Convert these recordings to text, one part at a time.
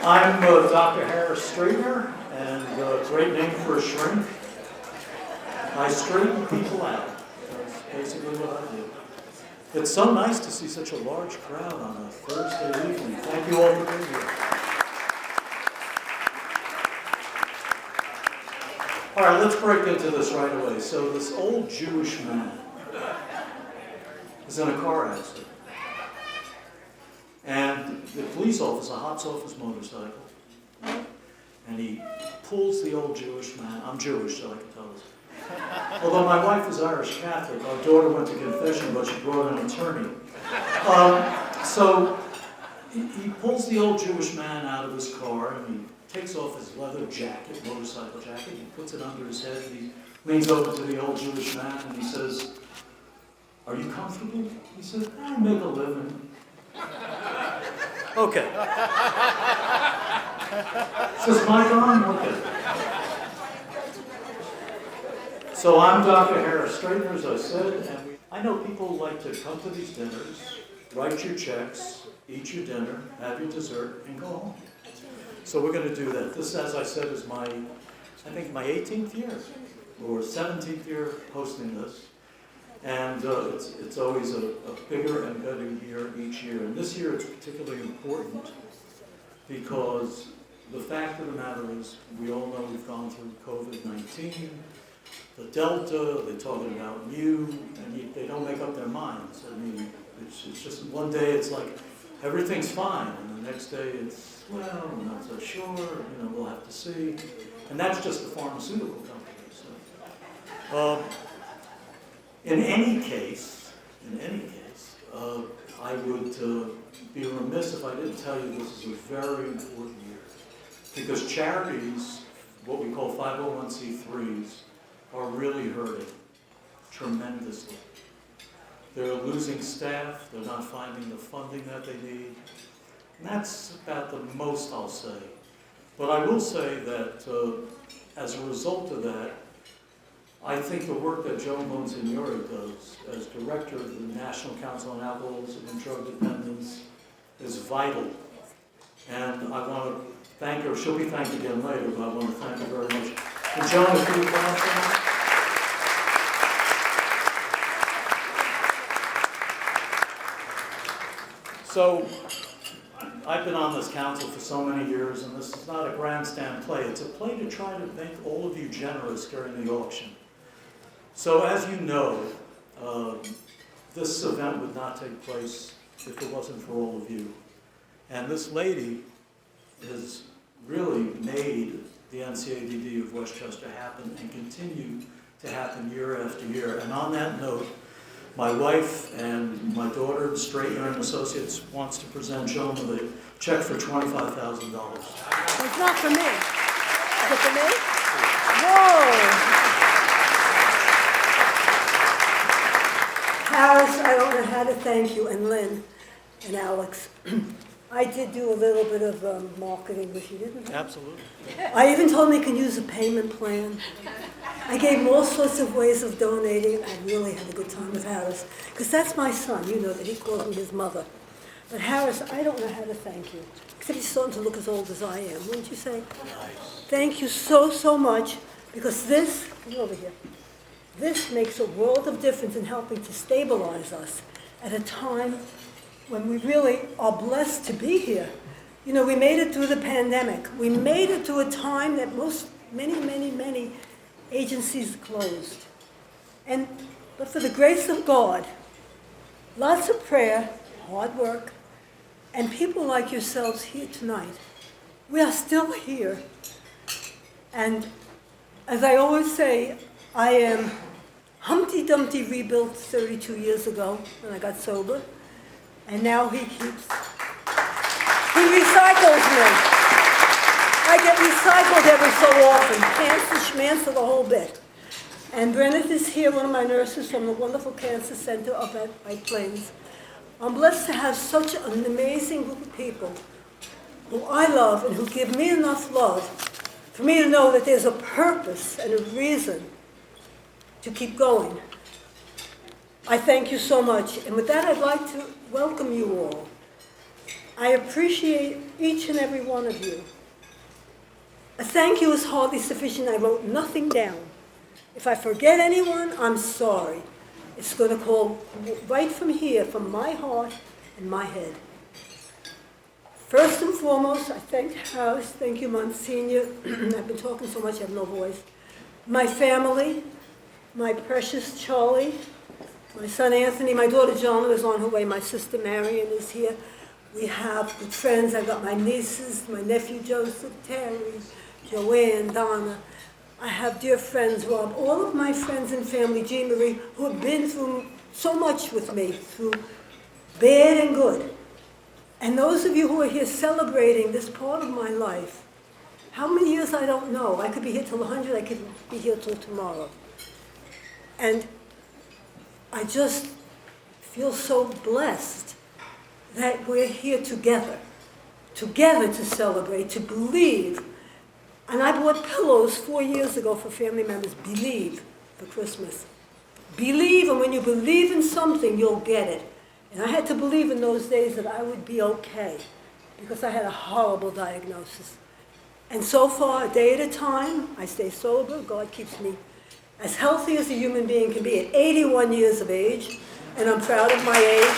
I'm Dr. Harris Straightener, and great name for a shrink. I straighten people out. That's basically what I do. It's so nice to see such a large crowd on a Thursday evening. Thank you all for being here. All right, let's break into this right away. So this old Jewish man is in a car accident. And the police officer hops off his motorcycle, and he pulls the old Jewish man. I'm Jewish, so I can tell this. Although my wife is Irish Catholic, our daughter went to confession, but she brought an attorney. So he pulls the old Jewish man out of his car, and he takes off his leather jacket, motorcycle jacket, he puts it under his head, and he leans over to the old Jewish man, and he says, "Are you comfortable?" He said, "I make a living." Okay. Says Mike on? Okay. So I'm Dr. Harris Straightener, as I said, and I know people like to come to these dinners, write your checks, eat your dinner, have your dessert, and go home. So we're going to do that. This, as I said, is I think my 18th year, or 17th year hosting this. And it's always a bigger and better year each year. And this year it's particularly important because the fact of the matter is we all know we've gone through COVID-19, the Delta, they're talking about mu, and they don't make up their minds. I mean, it's just one day it's like everything's fine, and the next day it's, well, I'm not so sure, we'll have to see. And that's just the pharmaceutical company. So. In any case, I would be remiss if I didn't tell you this is a very important year. Because charities, what we call 501c3s, are really hurting tremendously. They're losing staff, they're not finding the funding that they need. And that's about the most I'll say. But I will say that as a result of that, I think the work that Joan Monsignori does as director of the National Council on Alcoholism and Drug Dependence is vital. And I want to thank her. She'll be thanked again later, but I want to thank her very much. And Joan, if you would come up for me. So, I've been on this council for so many years, and this is not a grandstand play. It's a play to try to make all of you generous during the auction. So as you know, this event would not take place if it wasn't for all of you. And this lady has really made the NCADD of Westchester happen and continue to happen year after year. And on that note, my wife and my daughter, Straightener and Associates, wants to present Joan with a check for $25,000. It's not for me. Is it for me? Whoa! Harris, I don't know how to thank you, and Lynn and Alex. I did do a little bit of marketing, which you didn't. Absolutely. I even told them you can use a payment plan. I gave them all sorts of ways of donating. I really had a good time with Harris, because that's my son. You know that he calls me his mother. But Harris, I don't know how to thank you, except he's starting to look as old as I am, wouldn't you say? Nice. Thank you so, so much, because this, come over here, this makes a world of difference in helping to stabilize us at a time when we really are blessed to be here. We made it through the pandemic. We made it through a time that many agencies closed. But for the grace of God, lots of prayer, hard work, and people like yourselves here tonight, we are still here. And as I always say, I am Humpty Dumpty rebuilt 32 years ago when I got sober, and now he recycles me. I get recycled every so often, cancer, schmancer, the whole bit. And Brennan is here, one of my nurses from the wonderful cancer center up at White Plains. I'm blessed to have such an amazing group of people who I love and who give me enough love for me to know that there's a purpose and a reason to keep going. I thank you so much. And with that, I'd like to welcome you all I appreciate each and every one of you. A thank you is hardly sufficient. I wrote nothing down. If I forget anyone, I'm sorry. It's going to call right from here, from my heart and my head. First and foremost, I thank House, thank you, Monsignor. I've been talking so much, I have no voice. My family, my precious Charlie, my son Anthony, my daughter Joan is on her way, my sister Marion is here. We have good friends. I've got my nieces, my nephew Joseph, Terry, Joanne, Donna. I have dear friends, Rob, all of my friends and family, Jean Marie, who have been through so much with me, through bad and good. And those of you who are here celebrating this part of my life, how many years I don't know. I could be here till 100, I could be here till tomorrow. And I just feel so blessed that we're here together to celebrate, to believe. And I bought pillows 4 years ago for family members, believe, for Christmas. Believe, and when you believe in something, you'll get it. And I had to believe in those days that I would be okay, because I had a horrible diagnosis. And so far, a day at a time, I stay sober. God keeps me as healthy as a human being can be at 81 years of age, and I'm proud of my age.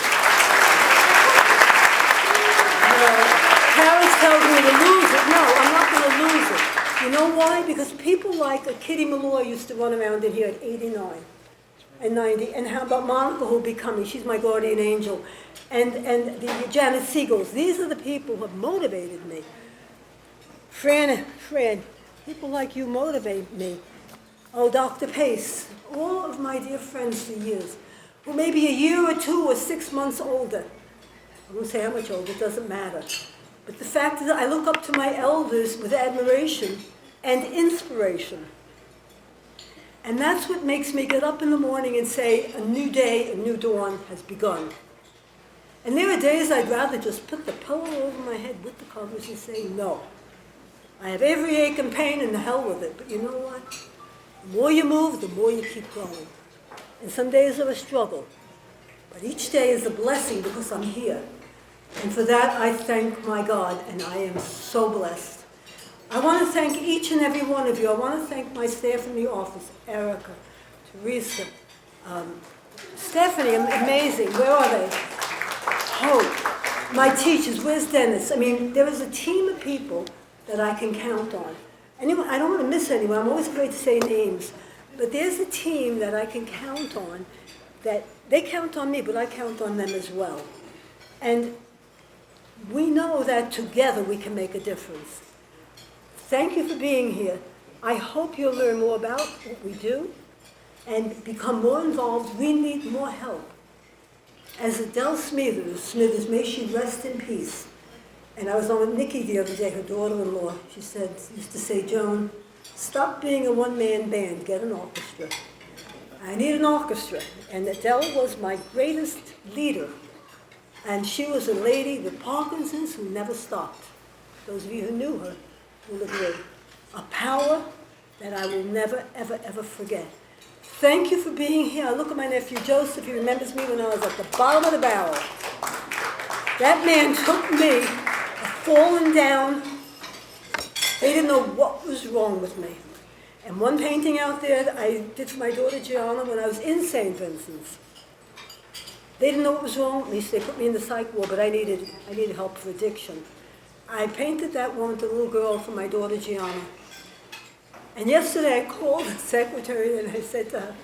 Parents tell me to lose it. No, I'm not going to lose it. You know why? Because people like Kitty Malloy used to run around in here at 89 and 90. And how about Monica, who'll be coming? She's my guardian angel. And the Janet Siegels. These are the people who have motivated me. Fran, people like you motivate me. Oh, Dr. Pace, all of my dear friends for years, who may be a year or 2 or 6 months older. I won't say how much older, it doesn't matter. But the fact is that I look up to my elders with admiration and inspiration. And that's what makes me get up in the morning and say, a new day, a new dawn has begun. And there are days I'd rather just put the pillow over my head with the covers and say, no. I have every ache and pain and the hell with it. But you know what? The more you move, the more you keep going. And some days are a struggle. But each day is a blessing because I'm here. And for that, I thank my God, and I am so blessed. I want to thank each and every one of you. I want to thank my staff in the office, Erica, Teresa, Stephanie, amazing. Where are they? Hope. My teachers, where's Dennis? I mean, there is a team of people that I can count on. Anyone, I don't want to miss anyone. I'm always afraid to say names. But there's a team that I can count on, that they count on me, but I count on them as well. And we know that together we can make a difference. Thank you for being here. I hope you'll learn more about what we do and become more involved. We need more help. As Adele Smithers, may she rest in peace. And I was on with Nikki the other day, her daughter-in-law. She used to say, Joan, stop being a one-man band, get an orchestra. I need an orchestra. And Adele was my greatest leader. And she was a lady with Parkinson's who never stopped. Those of you who knew her will agree. A power that I will never, ever, ever forget. Thank you for being here. I look at my nephew Joseph. He remembers me when I was at the bottom of the barrel. That man took me, falling down. They didn't know what was wrong with me. And one painting out there that I did for my daughter Gianna when I was in St. Vincent's. They didn't know what was wrong. At least they put me in the psych ward, but I needed help for addiction. I painted that one with the little girl for my daughter Gianna. And yesterday I called the secretary and I said to her,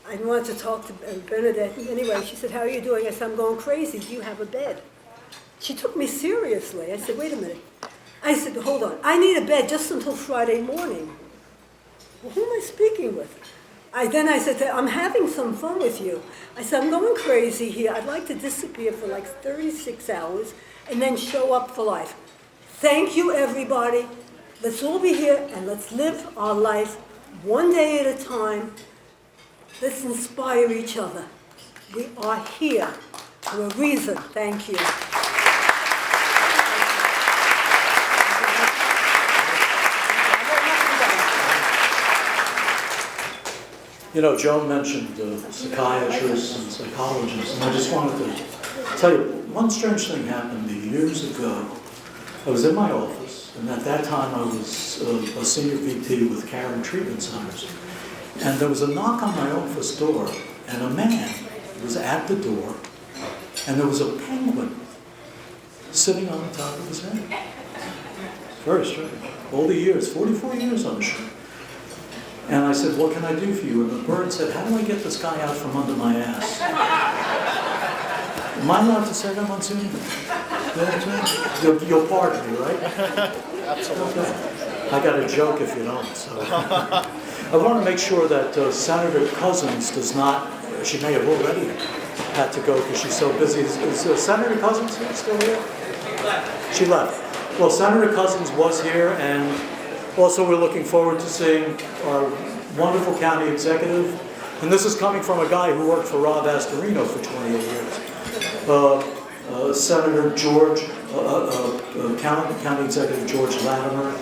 I wanted to talk to Bernadette. Anyway, she said, how are you doing? I said, I'm going crazy. Do you have a bed? She took me seriously. I said, wait a minute. I said, hold on. I need a bed just until Friday morning. Well, who am I speaking with? Then I said, I'm having some fun with you. I said, I'm going crazy here. I'd like to disappear for like 36 hours and then show up for life. Thank you, everybody. Let's all be here and let's live our life one day at a time. Let's inspire each other. We are here for a reason. Thank you. You know, Joan mentioned psychiatrists and psychologists, and I just wanted to tell you, one strange thing happened to me years ago. I was in my office, and at that time I was a senior VP with Caring Treatment Centers. And there was a knock on my office door, and a man was at the door, and there was a penguin sitting on the top of his head. Very strange. All the years, 44 years on the show. And I said, what can I do for you? And the bird said, how do I get this guy out from under my ass? Am I allowed to say that on Zoom? You'll pardon me, right? Absolutely. Okay. I got a joke if you don't. So. I want to make sure that Senator Cousins does not, she may have already had to go because she's so busy. Is Senator Cousins still here? She left. Well, Senator Cousins was here, and also we're looking forward to seeing our wonderful county executive. And this is coming from a guy who worked for Rob Astorino for 28 years. Senator George, County Executive George Latimer,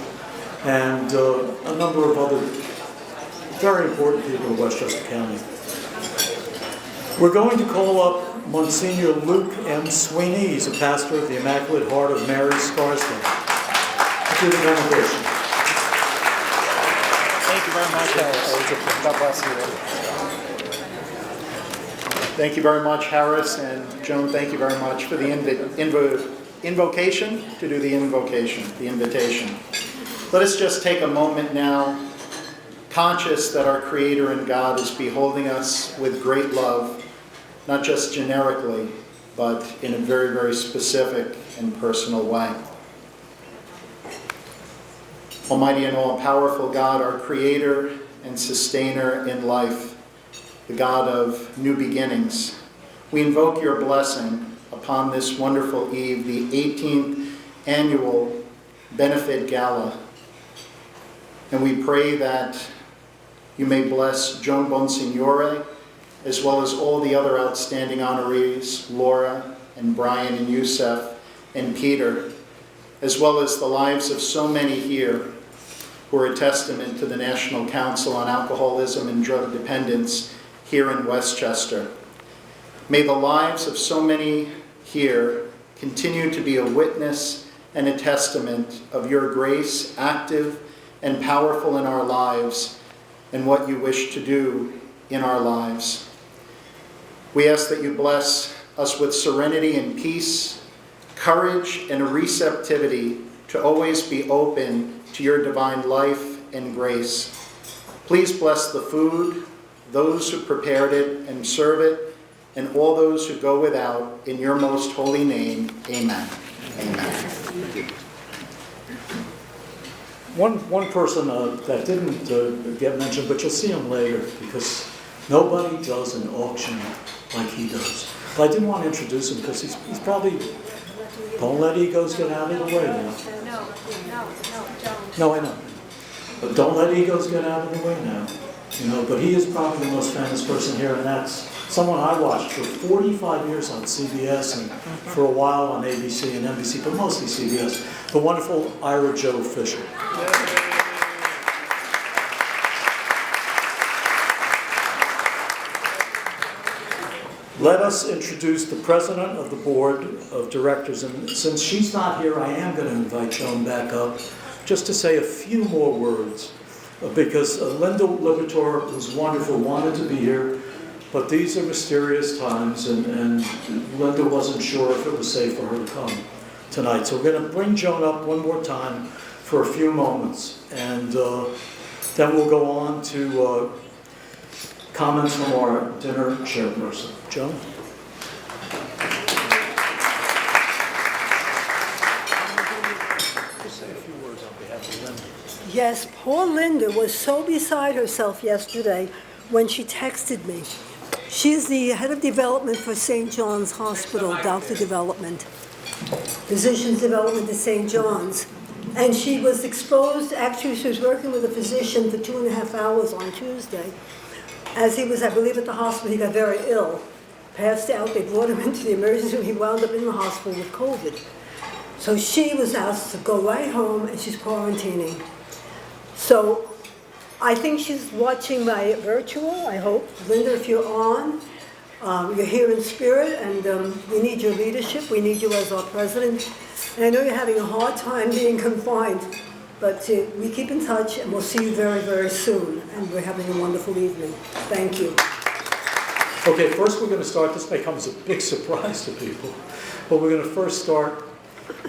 and a number of other very important people in Westchester County. We're going to call up Monsignor Luke M. Sweeney. He's a pastor of the Immaculate Heart of Mary, Scarsdale. To the congregation. Thank you very much, Harris. God bless you. Thank you very much, Harris, and Joan, thank you very much for the invocation, to do the invocation, the invitation. Let us just take a moment now, conscious that our Creator and God is beholding us with great love, not just generically, but in a very, very specific and personal way. Almighty and all-powerful God, our Creator and Sustainer in life, the God of new beginnings, we invoke your blessing upon this wonderful eve, the 18th annual Benefit Gala. And we pray that you may bless Joan Bonsignore, as well as all the other outstanding honorees, Laura and Brian and Youssef and Peter, as well as the lives of so many here who are a testament to the National Council on Alcoholism and Drug Dependence here in Westchester. May the lives of so many here continue to be a witness and a testament of your grace, active and powerful in our lives, and what you wish to do in our lives. We ask that you bless us with serenity and peace, courage and a receptivity to always be open to your divine life and grace. Please bless the food, those who prepared it and serve it, and all those who go without, in your most holy name. Amen. Amen. One person that didn't get mentioned, but you'll see him later, because nobody does an auction like he does. But I didn't want to introduce him because he's probably, don't let egos get out of the way now. No, I know. But don't let egos get out of the way now. You know, but he is probably the most famous person here, and that's someone I watched for 45 years on CBS and for a while on ABC and NBC, but mostly CBS. The wonderful Ira Joe Fisher. Let us introduce the president of the board of directors. And since she's not here, I am going to invite Joan back up just to say a few more words. Because Linda Libertor was wonderful, wanted to be here, but these are mysterious times, and Linda wasn't sure if it was safe for her to come tonight. So we're going to bring Joan up one more time for a few moments, and then we'll go on to comments from our dinner chairperson. Joan? Just say a few words on behalf of Linda. Yes, poor Linda was so beside herself yesterday when she texted me. She's the head of development for St. John's Hospital, Doctor Development, Physician's Development at St. John's. And she was exposed, actually she was working with a physician for 2.5 hours on Tuesday. As he was, I believe, at the hospital, he got very ill, passed out. They brought him into the emergency room. He wound up in the hospital with COVID. So she was asked to go right home, and she's quarantining. So I think she's watching my virtual, I hope. Linda, if you're on, you're here in spirit, and we need your leadership. We need you as our president. And I know you're having a hard time being confined, but we keep in touch, and we'll see you very, very soon. And we're having a wonderful evening. Thank you. Okay, first we're going to start, this may come as a big surprise to people, but we're going to first start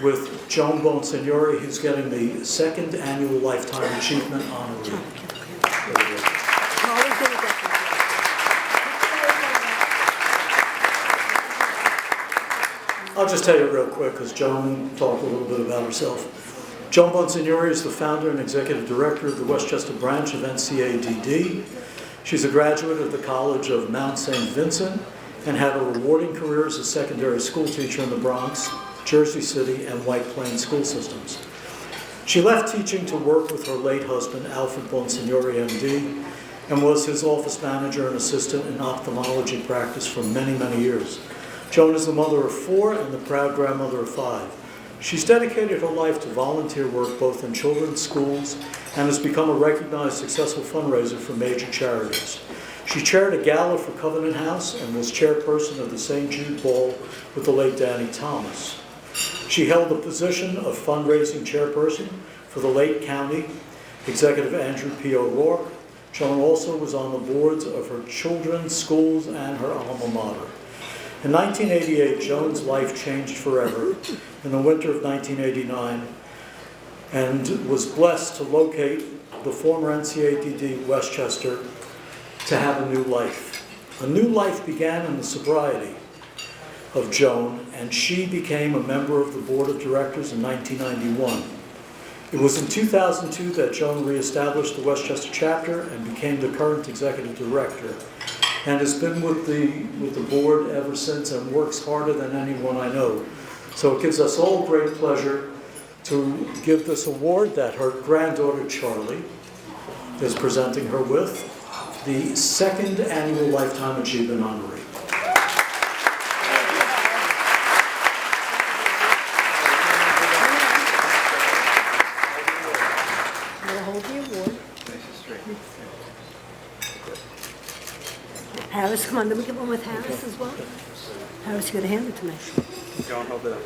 with Joan Bonsignori, who's getting the 2nd Annual Lifetime Achievement Honoree. I'll just tell you real quick, because Joan talked a little bit about herself. Joan Bonsignori is the founder and executive director of the Westchester branch of NCADD. She's a graduate of the College of Mount St. Vincent and had a rewarding career as a secondary school teacher in the Bronx, Jersey City, and White Plains school systems. She left teaching to work with her late husband, Alfred Bonsignori, MD, and was his office manager and assistant in ophthalmology practice for many, many years. Joan is the mother of 4 and the proud grandmother of 5. She's dedicated her life to volunteer work both in children's schools and has become a recognized successful fundraiser for major charities. She chaired a gala for Covenant House and was chairperson of the St. Jude Ball with the late Danny Thomas. She held the position of fundraising chairperson for the Lake County Executive Andrew P. O'Rourke. Joan also was on the boards of her children's schools and her alma mater. In 1988, Joan's life changed forever in the winter of 1989 and was blessed to locate the former NCADD Westchester to have a new life. A new life began in the sobriety of Joan, and she became a member of the board of directors in 1991. It was in 2002 that Joan reestablished the Westchester chapter and became the current executive director, and has been with the board ever since and works harder than anyone I know. So it gives us all great pleasure to give this award that her granddaughter Charlie is presenting her with, the 2nd Annual Lifetime Achievement Honoree. Harris, come on, let me get one with Harris as well. Harris, you're going to hand it to me. John, hold it up.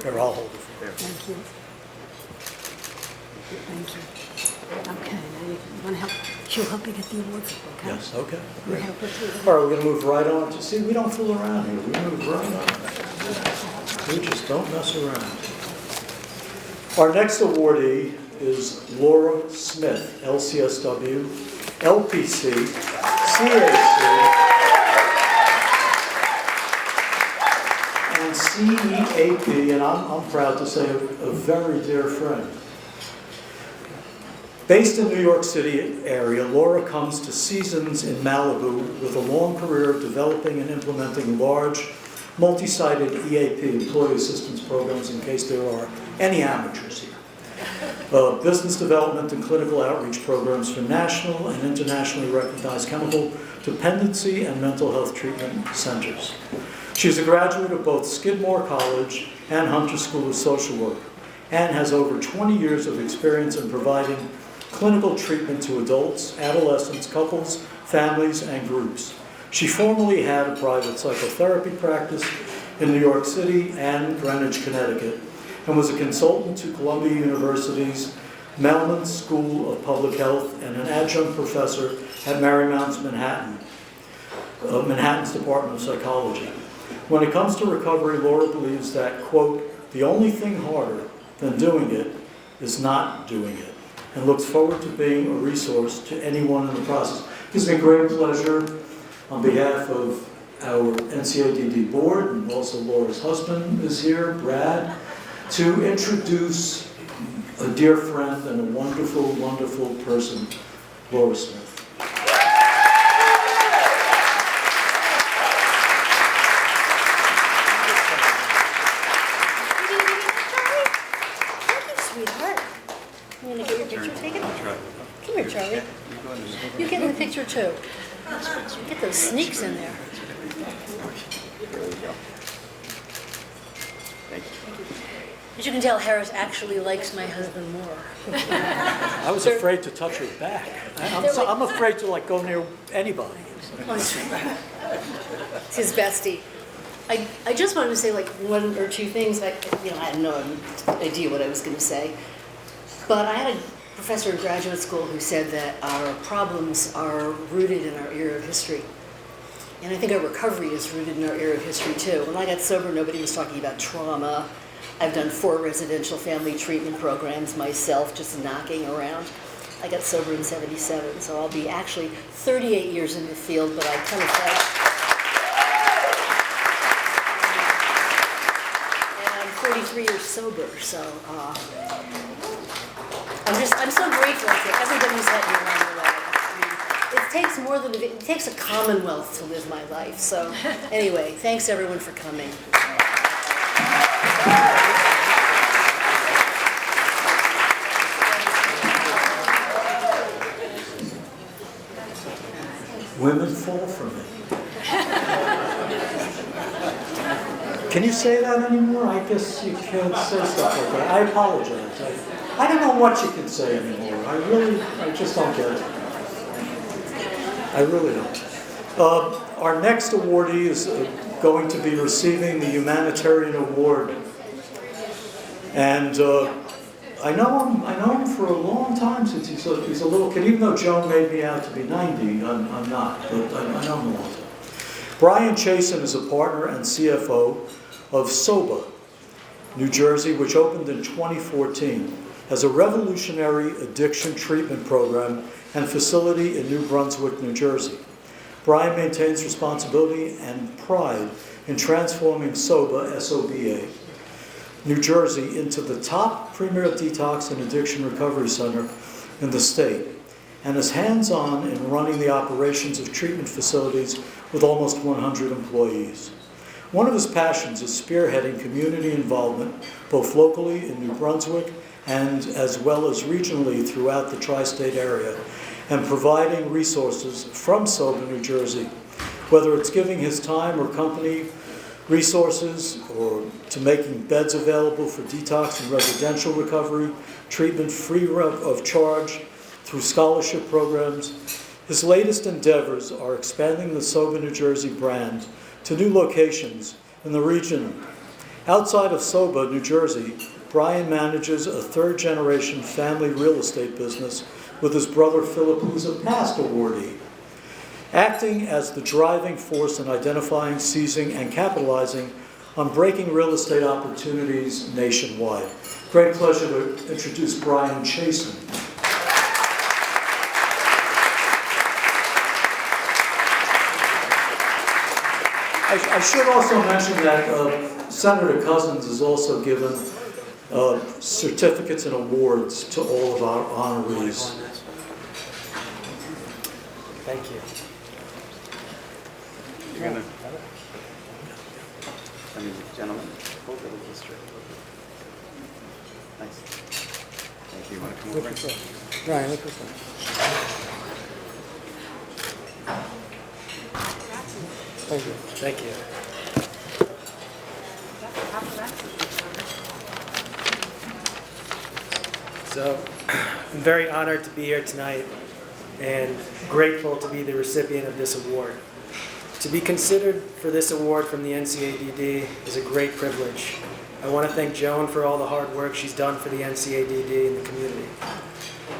Here, I'll hold it for you. Thank you. Thank you. Okay, now you want to help? She'll help you get the awards, okay? Yes, okay. You Great. help her too. All right, we're going to move right on. See, we don't fool around here. We move right on. We just don't mess around. Our next awardee is Laura Smith, LCSW, LPC, CAC, and CEAP, and I'm proud to say a very dear friend. Based in New York City area, Laura comes to Seasons in Malibu with a long career of developing and implementing large, multi-sided EAP, employee assistance programs, in case there are any amateurs here. Business development and clinical outreach programs for national and internationally recognized chemical dependency and mental health treatment centers. She is a graduate of both Skidmore College and Hunter School of Social Work, and has over 20 years of experience in providing clinical treatment to adults, adolescents, couples, families, and groups. She formerly had a private psychotherapy practice in New York City and Greenwich, Connecticut, and was a consultant to Columbia University's Mellon School of Public Health and an adjunct professor at Marymount's Manhattan's Department of Psychology. When it comes to recovery, Laura believes that, quote, the only thing harder than doing it is not doing it, and looks forward to being a resource to anyone in the process. It's been a great pleasure on behalf of our NCADD board, and also Laura's husband is here, Brad, to introduce a dear friend and a wonderful, wonderful person, Laura Smith. Come here, Charlie. You get in the picture too. Get those sneaks in there. There we go. Thank you. As you can tell, Harris actually likes my husband more. I was afraid to touch her back. I'm afraid to like go near anybody. It's his bestie. I just wanted to say like one or two things. I had no idea what I was going to say. But I had a professor in graduate school who said that our problems are rooted in our era of history. And I think our recovery is rooted in our era of history too. When I got sober, nobody was talking about trauma. I've done 4 residential family treatment programs myself, just knocking around. I got sober in '77, so I'll be actually 38 years in the field, but I kind of felt. And I'm 43 years sober, so I'm so grateful to everybody who's helped me along the way. I mean, it takes more than it takes a commonwealth to live my life. So anyway, thanks everyone for coming. Women fall for me. Can you say that anymore? I guess you can't say stuff like that. I apologize. I don't know what you can say anymore. I just don't get it. I really don't. Our next awardee is going to be receiving the Humanitarian Award. And I know him for a long time since he's a little kid. Even though Joan made me out to be 90, I'm not, but I know him a long time. Brian Chasen is a partner and CFO of SOBA, New Jersey, which opened in 2014 as a revolutionary addiction treatment program and facility in New Brunswick, New Jersey. Brian maintains responsibility and pride in transforming SOBA, S-O-B-A, New Jersey into the top premier detox and addiction recovery center in the state, and is hands-on in running the operations of treatment facilities with almost 100 employees. One of his passions is spearheading community involvement, both locally in New Brunswick and as well as regionally throughout the tri-state area, and providing resources from SOBA, New Jersey, whether it's giving his time or company resources or to making beds available for detox and residential recovery, treatment free of charge through scholarship programs. His latest endeavors are expanding the SOBA New Jersey brand to new locations in the region. Outside of SOBA, New Jersey, Brian manages a third-generation family real estate business with his brother Philip, who's a past awardee, acting as the driving force in identifying, seizing, and capitalizing on breaking real estate opportunities nationwide. Great pleasure to introduce Brian Chasen. I should also mention that Senator Cousins has also given certificates and awards to all of our honorees. Thank you. You're gonna, gentlemen, hold the history. Nice. Thank you. You want to come over? Brian, look this way. Thank you. Thank you. So, I'm very honored to be here tonight and grateful to be the recipient of this award. To be considered for this award from the NCADD is a great privilege. I want to thank Joan for all the hard work she's done for the NCADD and the community.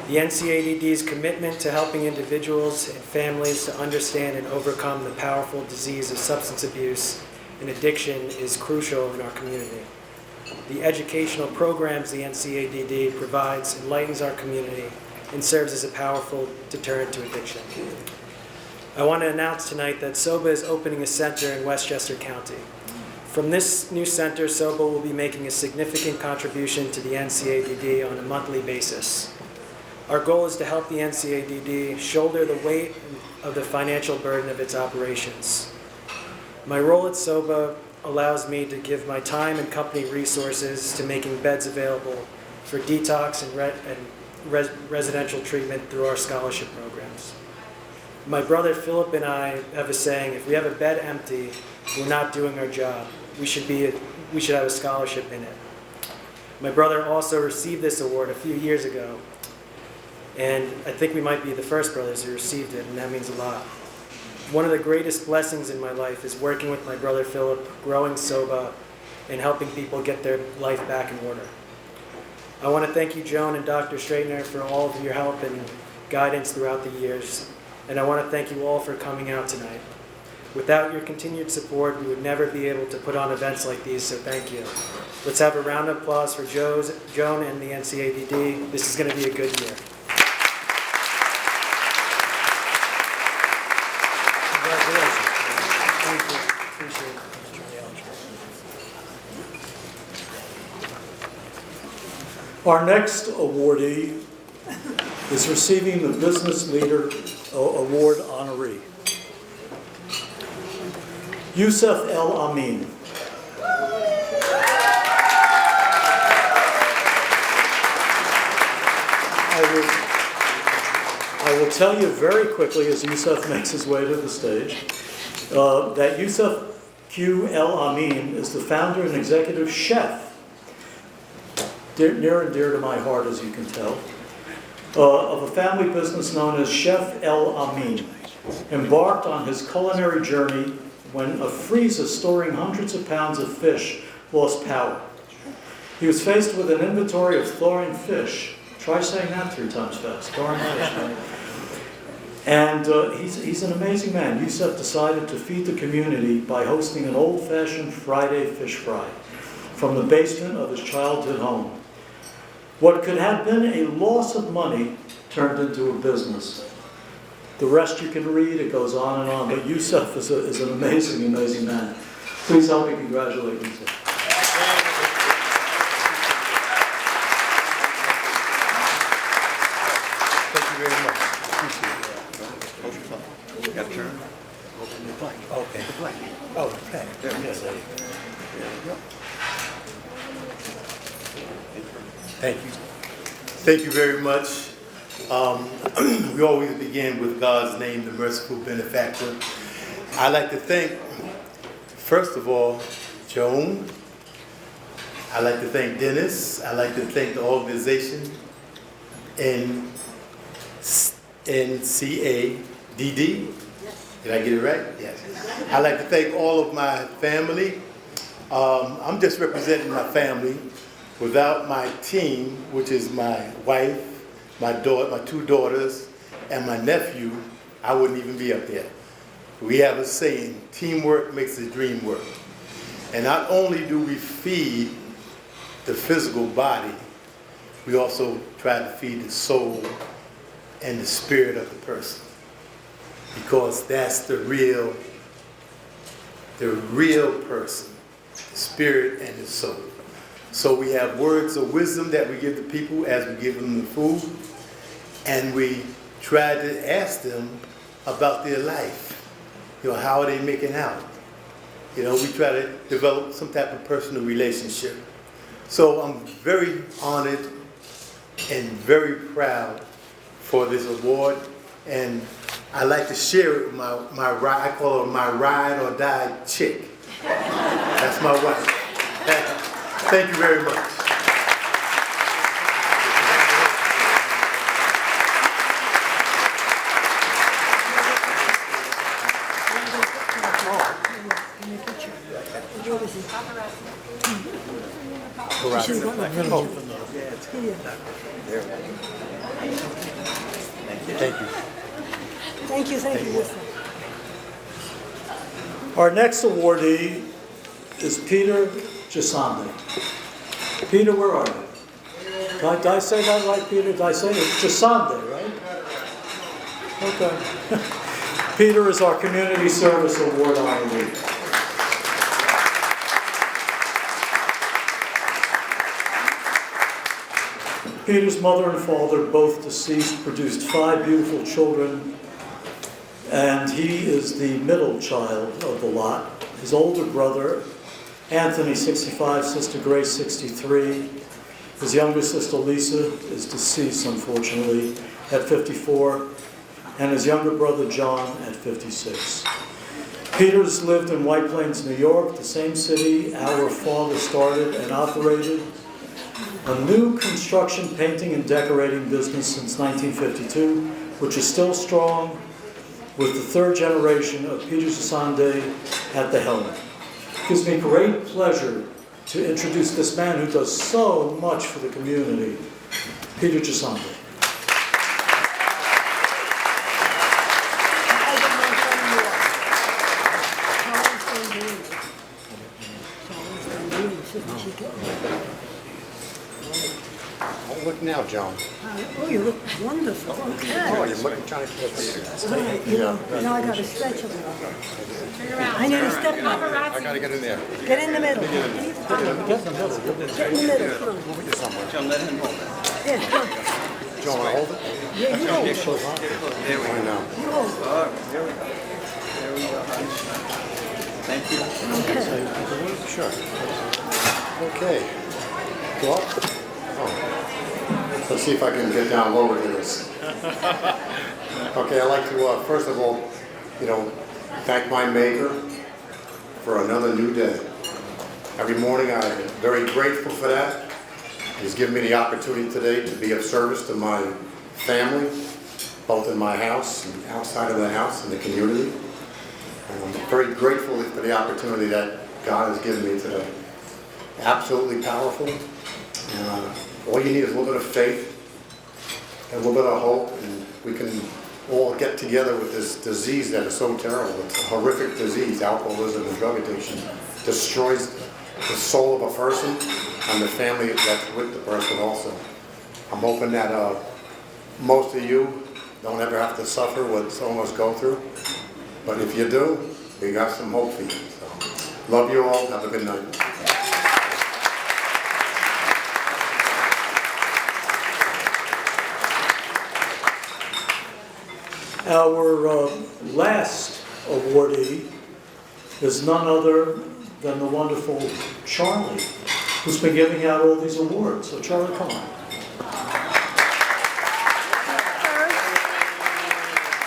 The NCADD's commitment to helping individuals and families to understand and overcome the powerful disease of substance abuse and addiction is crucial in our community. The educational programs the NCADD provides enlightens our community and serves as a powerful deterrent to addiction. I want to announce tonight that SOBA is opening a center in Westchester County. From this new center, SOBA will be making a significant contribution to the NCADD on a monthly basis. Our goal is to help the NCADD shoulder the weight of the financial burden of its operations. My role at SOBA allows me to give my time and company resources to making beds available for detox and residential treatment through our scholarship programs. My brother Philip and I have a saying: if we have a bed empty, we're not doing our job. We should have a scholarship in it. My brother also received this award a few years ago, and I think we might be the first brothers who received it, and that means a lot. One of the greatest blessings in my life is working with my brother Philip, growing soba, and helping people get their life back in order. I want to thank you, Joan and Dr. Straightner, for all of your help and guidance throughout the years, and I want to thank you all for coming out tonight. Without your continued support, we would never be able to put on events like these, so thank you. Let's have a round of applause for Joan and the NCADD. This is going to be a good year. Congratulations. Thank you. Appreciate it. Our next awardee is receiving the Business Leader Award honoree. Yusuf El Amin. I will tell you very quickly as Yusuf makes his way to the stage that Yusuf Q. El Amin is the founder and executive chef, near and dear to my heart as you can tell, of a family business known as Chef El Amin, embarked on his culinary journey when a freezer storing hundreds of pounds of fish lost power. He was faced with an inventory of thawing fish. Try saying that 3 times fast. Thawing fish. And he's an amazing man. Yusuf decided to feed the community by hosting an old-fashioned Friday fish fry from the basement of his childhood home. What could have been a loss of money turned into a business. The rest you can read, it goes on and on, but Yusuf is an amazing, amazing man. Please help me congratulate Yusuf. Thank you very much. You got to turn. Open the blank. Okay. The blank. Oh, okay. There we go. Thank you. Thank you very much. We always begin with God's name, the merciful benefactor. I'd like to thank, first of all, Joan. I'd like to thank Dennis. I'd like to thank the organization NCADD. Did I get it right? Yes. I'd like to thank all of my family. I'm just representing my family. Without my team, which is my wife, my 2 daughters, and my nephew, I wouldn't even be up there. We have a saying, teamwork makes the dream work. And not only do we feed the physical body, we also try to feed the soul and the spirit of the person. Because that's the real person, the spirit and the soul. So we have words of wisdom that we give to people as we give them the food, and we try to ask them about their life. How are they making out? We try to develop some type of personal relationship. So I'm very honored and very proud for this award, and I like to share it with my ride. I call her my ride or die chick. That's my wife. Thank you very much. Thank you. Thank you, Yusuf. Our next awardee is Peter Jasande. Peter, where are you? Did I say that right, Peter? Did I say it? Jasande, right? Okay. Peter is our Community Service Award honoree. Peter's mother and father, both deceased, produced 5 beautiful children, and he is the middle child of the lot. His older brother, Anthony, 65, sister Grace, 63. His younger sister, Lisa, is deceased, unfortunately, at 54, and his younger brother, John, at 56. Peter's lived in White Plains, New York, the same city our father started and operated. a new construction, painting, and decorating business since 1952, which is still strong, with the third generation of Peter Gisande at the helm. It gives me great pleasure to introduce this man who does so much for the community, Peter Gisande. Oh, look now, Joan. Oh, you look wonderful. Okay. Oh, you're looking trying to get All right, you know, now I got to stretch a little. I need to step up. I gotta get in there. Get in the middle. Get in the middle. Come on. Move it somewhere. John, let him hold it. Yeah, come on. Joan, wanna hold it? Yeah, you hold it. There we I go. know. You hold it. Oh, there we go. There we go, hon. Thank you. Sure. Okay. Go up. Oh. Let's see if I can get down lower to this. Okay, I'd like to, first of all, thank my Maker for another new day. Every morning I'm very grateful for that. He's given me the opportunity today to be of service to my family, both in my house and outside of the house in the community. And I'm very grateful for the opportunity that God has given me today. Absolutely powerful. All you need is a little bit of faith and a little bit of hope, and we can all get together with this disease that is so terrible. It's a horrific disease. Alcoholism and drug addiction destroys the soul of a person and the family that's with the person also. I'm hoping that most of you don't ever have to suffer what some of us go through, but if you do, we got some hope for you. So, love you all. Have a good night. Our last awardee is none other than the wonderful Charlie, who's been giving out all these awards. So Charlie, come on.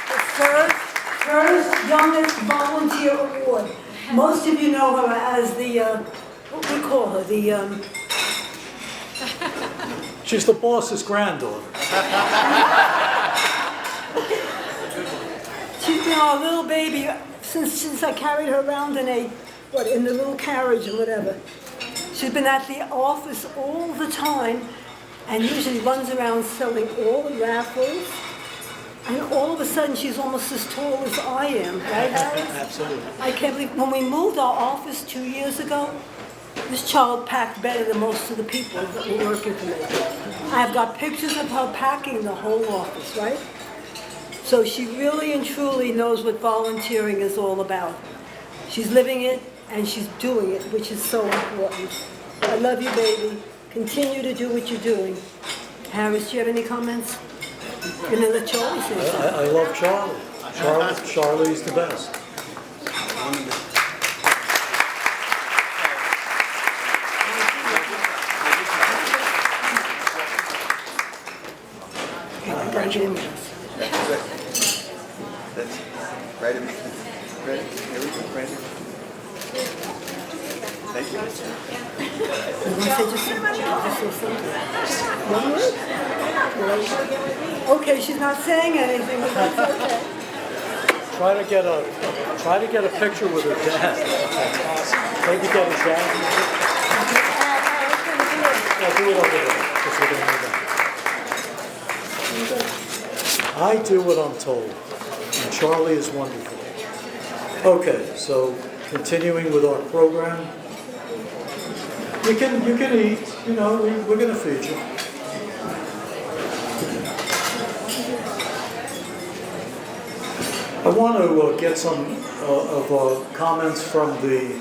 The first youngest volunteer award. Most of you know her as the, what do we call her? She's the boss's granddaughter. She's been our little baby since I carried her around in the little carriage or whatever. She's been at the office all the time and usually runs around selling all the raffles. And all of a sudden, she's almost as tall as I am, right, Harris? Absolutely. I can't believe, when we moved our office 2 years ago, this child packed better than most of the people that were working for me. I've got pictures of her packing the whole office, right? So she really and truly knows what volunteering is all about. She's living it and she's doing it, which is so important. I love you, baby. Continue to do what you're doing. Harris, do you have any comments? You're gonna let Charlie say something. I love Charlie. Charlie's the best. Congratulations. That's right. Ready? Here we go. Ready? Thank you. You want to say just something? One word? Okay, she's not saying anything, but that's okay. Try to get a picture with her dad. Maybe get his dad. Yeah, do it over there. 'Cause we're gonna do that. I do what I'm told, and Charlie is wonderful. Okay, so continuing with our program. You can eat, we're going to feed you. I want to get some comments from the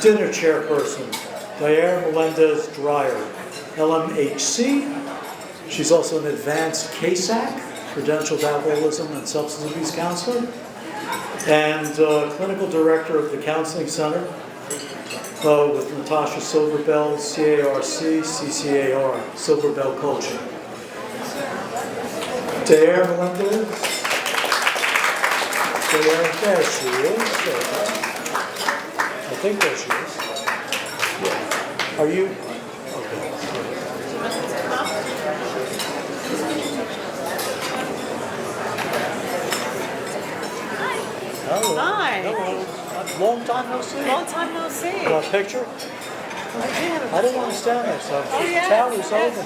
dinner chairperson, Diane Melendez Dreyer, LMHC. She's also an advanced CASAC, credentialed alcoholism and substance abuse counselor, and clinical director of the Counseling Center with Natasha Silverbell, CARC, CCAR, Silverbell Coaching. Diane Melendez. There she is. I think there she is. Yeah. Are you? Okay. Hello. Hi. Hello. Long time no see. Long time no see. Want a picture? I didn't understand that, so Oh, yes, tower's yes, over.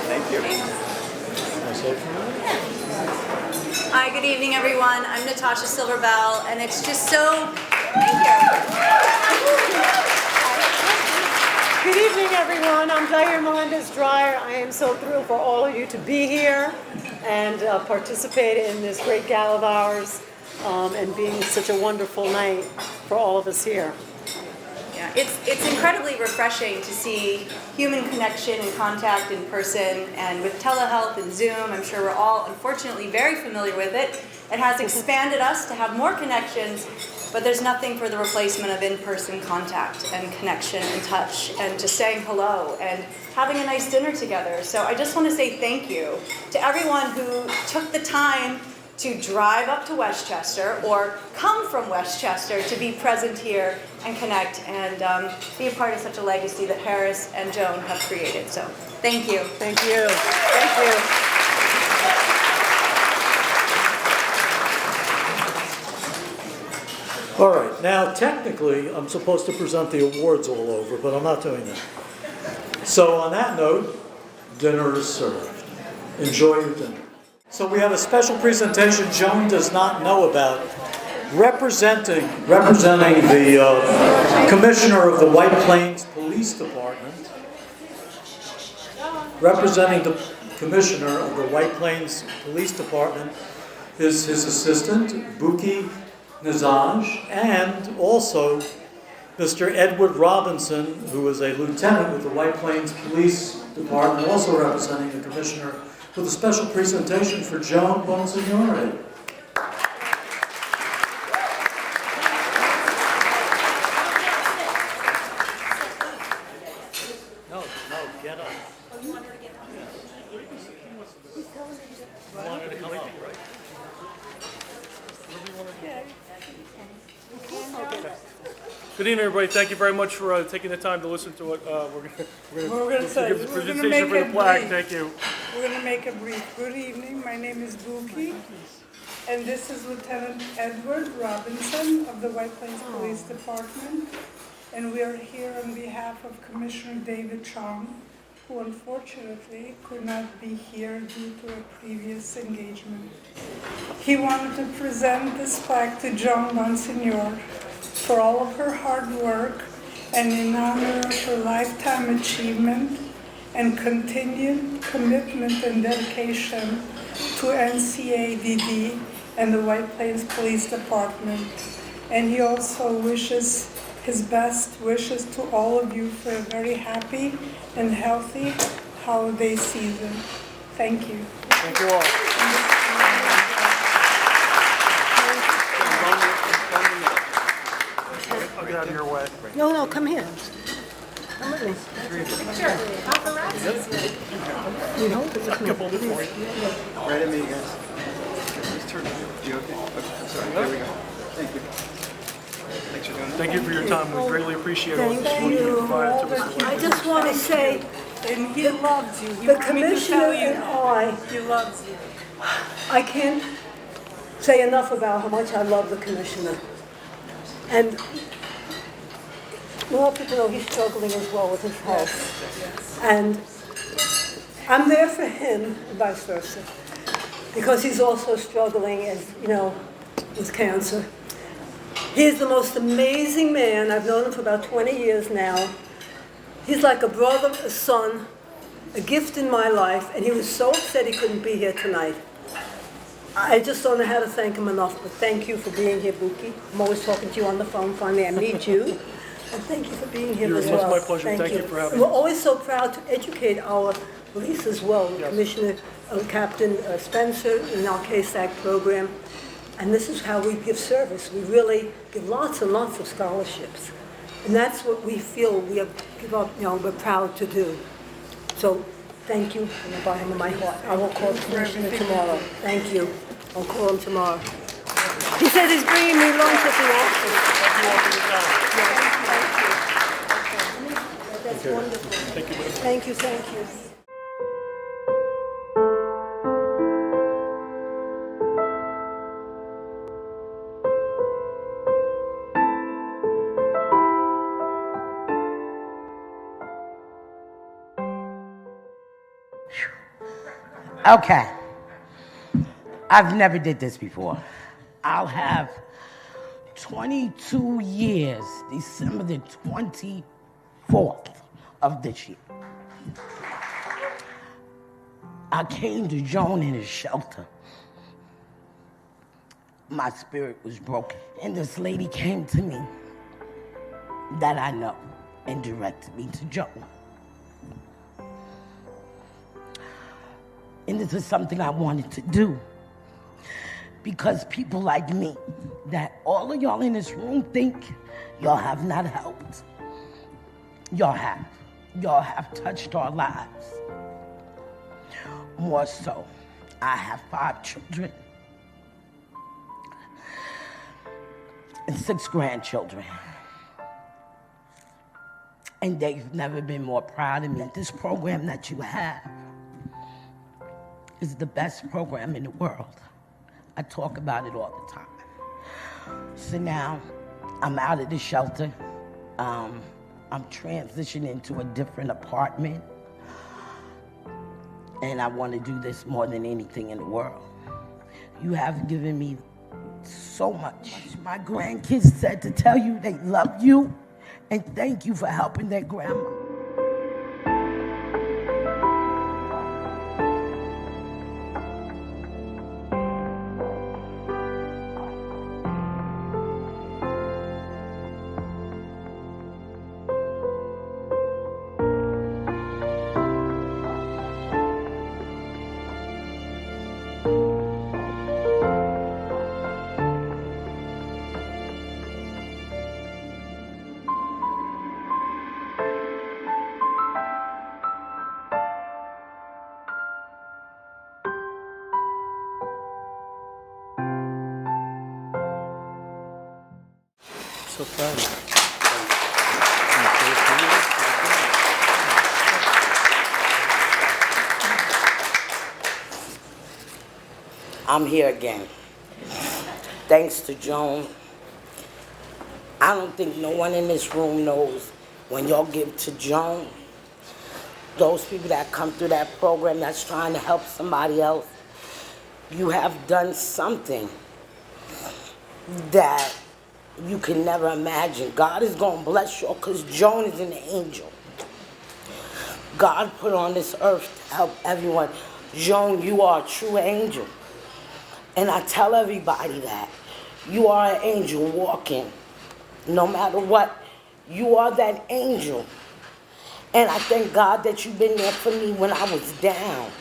Thank you. I say for you. Hi, good evening, everyone. I'm Natasha Silverbell, and it's just so. Thank you. Good evening, everyone. I'm Diane Melendez-Dryer. I am so thrilled for all of you to be here and participate in this great gala of ours and being such a wonderful night for all of us here. Yeah, it's incredibly refreshing to see human connection and contact in person, and with telehealth and Zoom, I'm sure we're all unfortunately very familiar with it. It has expanded us to have more connections, but there's nothing for the replacement of in-person contact and connection and touch and just saying hello and having a nice dinner together. So I just want to say thank you to everyone who took the time to drive up to Westchester or come from Westchester to be present here and connect and be a part of such a legacy that Harris and Joan have created. So thank you. Thank you. Thank you. All right, now technically, I'm supposed to present the awards all over, but I'm not doing that. So on that note, dinner is served. Enjoy your dinner. So we have a special presentation Joan does not know about, representing the Commissioner of the White Plains Police Department. Representing the Commissioner of the White Plains Police Department is his assistant, Buki Nizaj, and also Mr. Edward Robinson, who is a lieutenant with the White Plains Police Department, also representing the Commissioner, with a special presentation for Joan Bonsignore. No, get up. You want her to get up? You want her to come up, right? Good evening, everybody. Thank you very much for taking the time to listen to it. We're going to give the presentation for the flag. Thank you. We're going to make a brief. Good evening. My name is Buki, and this is Lieutenant Edward Robinson of the White Plains Police Department. And we are here on behalf of Commissioner David Chong, who unfortunately could not be here due to a previous engagement. He wanted to present this plaque to Joan Bonsignore for all of her hard work and in honor of her lifetime achievement and continued commitment and dedication to NCADD and the White Plains Police Department. And he also wishes his best wishes to all of you for a very happy and healthy holiday season. Thank you. Thank you all. I'll get out of your way. No, come here. Come with me. You hold it with me. Right at me, guys. You okay? I'm sorry. There we go. Thank you. Thanks for doing that. Thank you for your time. We greatly appreciate all the Thank support you you. provided to us. I just want to say, And he loves you. He the wanted me to Commissioner tell you and I, he loves you. I can't say enough about how much I love the Commissioner. And more people know he's struggling as well with his health. And I'm there for him, and vice versa, because he's also struggling, as you know, with cancer. He is the most amazing man. I've known him for about 20 years now. He's like a brother, a son, a gift in my life, and he was so upset he couldn't be here tonight. I just don't know how to thank him enough, but thank you for being here, Buki. I'm always talking to you on the phone. Finally, I meet you. And thank you for being here as well. It's my pleasure. Thank you for having me. We're always so proud to educate our police as well. Yes. Commissioner Captain Spencer in our KSAC program. And this is how we give service. We really give lots and lots of scholarships. And that's what we feel we're proud to do. So thank you from the bottom of my heart. I will call the Commissioner tomorrow. Thank you. I'll call him tomorrow. He said he's bringing me lunch at the office. That's wonderful. Thank you. Thank you, thank you. Okay. I've never did this before. I'll have 22 years, December the 24th of this year. I came to Joan in his shelter. My spirit was broken. And this lady came to me that I know and directed me to Joan. And this is something I wanted to do because people like me, that all of y'all in this room think y'all have not helped. Y'all have. Y'all have touched our lives. More so, I have 5 children and 6 grandchildren. And they've never been more proud of me. This program that you have is the best program in the world. I talk about it all the time. So now I'm out of the shelter. I'm transitioning to a different apartment. And I want to do this more than anything in the world. You have given me so much. My grandkids said to tell you they love you and thank you for helping their grandma. So proud. I'm here again. Thanks to Joan. I don't think no one in this room knows when y'all give to Joan, those people that come through that program that's trying to help somebody else, you have done something that you can never imagine. God is going to bless you because Joan is an angel. God put on this earth to help everyone. Joan, you are a true angel. And I tell everybody that. You are an angel walking. No matter what, you are that angel. And I thank God that you've been there for me when I was down.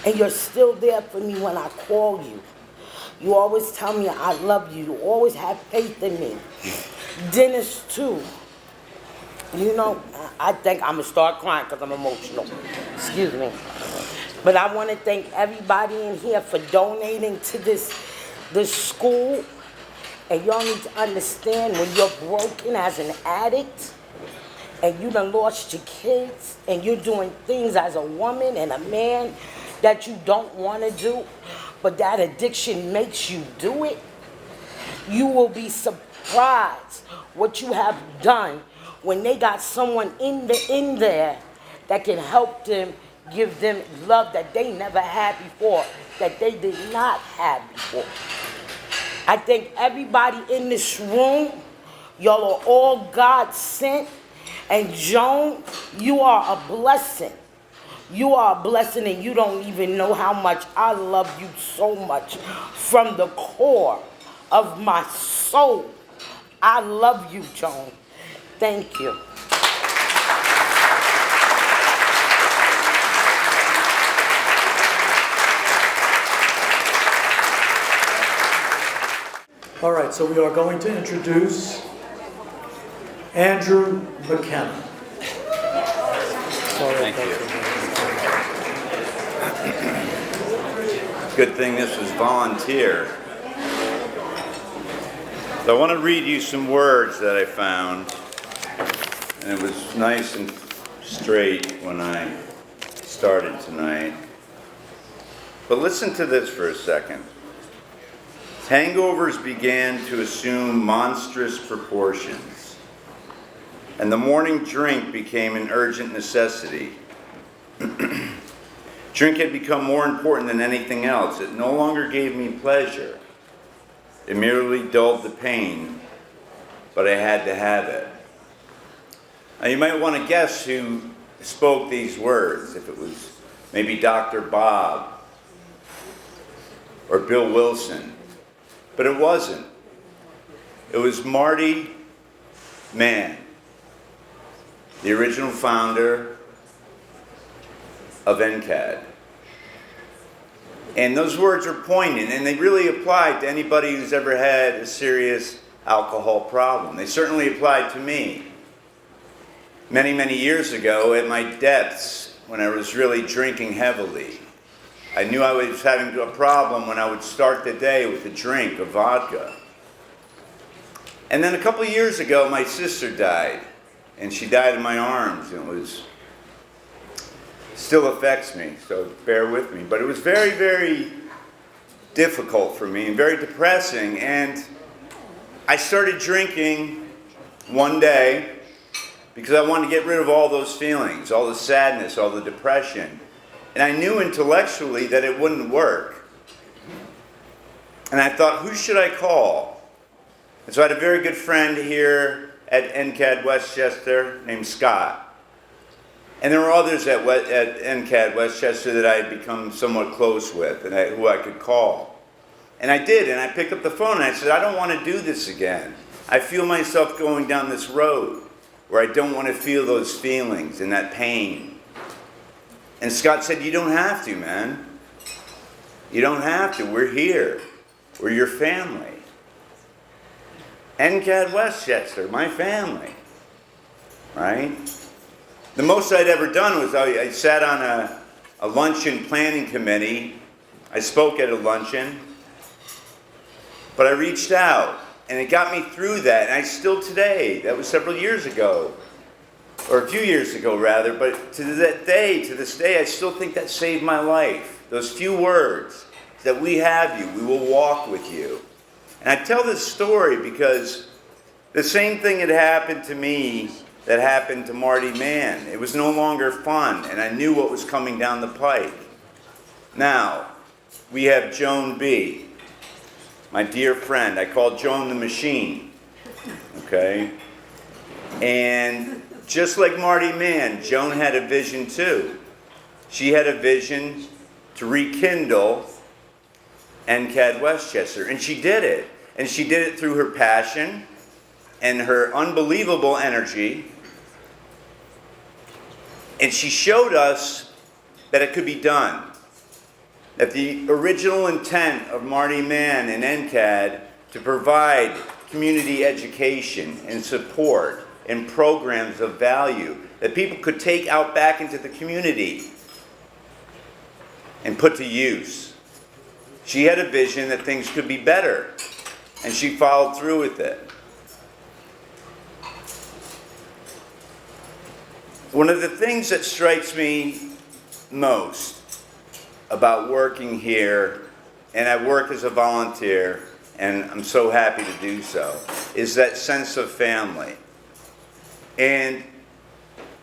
And you're still there for me when I call you. You always tell me I love you. You always have faith in me. Dennis, too. You know, I think I'm going to start crying because I'm emotional. Excuse me. But I want to thank everybody in here for donating to this school. And y'all need to understand when you're broken as an addict and you done lost your kids and you're doing things as a woman and a man that you don't want to do, but that addiction makes you do it, you will be surprised what you have done when they got someone in there that can help them, give them love that they never had before, that they did not have before. I think everybody in this room, y'all are all God sent, and Joan, you are a blessing. You are a blessing and you don't even know how much I love you so much. From the core of my soul, I love you, Joan. Thank you. All right, so we are going to introduce Andrew McKenna. Thank you. Good thing this was volunteer. So I want to read you some words that I found, and it was nice and straight when I started tonight. But listen to this for a second. Hangovers began to assume monstrous proportions, and the morning drink became an urgent necessity. Drink had become more important than anything else. It no longer gave me pleasure. It merely dulled the pain, but I had to have it. Now you might want to guess who spoke these words, if it was maybe Dr. Bob or Bill Wilson, but it wasn't. It was Marty Mann, the original founder of NCADD. And those words are poignant, and they really apply to anybody who's ever had a serious alcohol problem. They certainly applied to me. Many, many years ago, at my depths, when I was really drinking heavily, I knew I was having a problem when I would start the day with a drink of vodka. And then a couple of years ago, my sister died, and she died in my arms, and it was still affects me, so bear with me. But it was very, very difficult for me and very depressing. And I started drinking one day because I wanted to get rid of all those feelings, all the sadness, all the depression. And I knew intellectually that it wouldn't work. And I thought, who should I call? And so I had a very good friend here at NCADD Westchester named Scott. And there were others at NCADD Westchester that I had become somewhat close with and who I could call. And I did, and I picked up the phone and I said, I don't want to do this again. I feel myself going down this road where I don't want to feel those feelings and that pain. And Scott said, you don't have to, man. You don't have to. We're here. We're your family. NCADD Westchester, my family. Right? The most I'd ever done was I sat on a luncheon planning committee. I spoke at a luncheon. But I reached out, and it got me through that. And I still today, that was several years ago, or a few years ago rather, but to this day, I still think that saved my life. Those few words, that we have you, we will walk with you. And I tell this story because the same thing had happened to me that happened to Marty Mann. It was no longer fun, and I knew what was coming down the pike. Now, we have Joan B., my dear friend. I call Joan the Machine, okay? And just like Marty Mann, Joan had a vision too. She had a vision to rekindle NCADD Westchester, and she did it. And she did it through her passion and her unbelievable energy. And she showed us that it could be done. That the original intent of Marty Mann and NCADD to provide community education and support and programs of value that people could take out back into the community and put to use. She had a vision that things could be better, and she followed through with it. One of the things that strikes me most about working here, and I work as a volunteer, and I'm so happy to do so, is that sense of family. And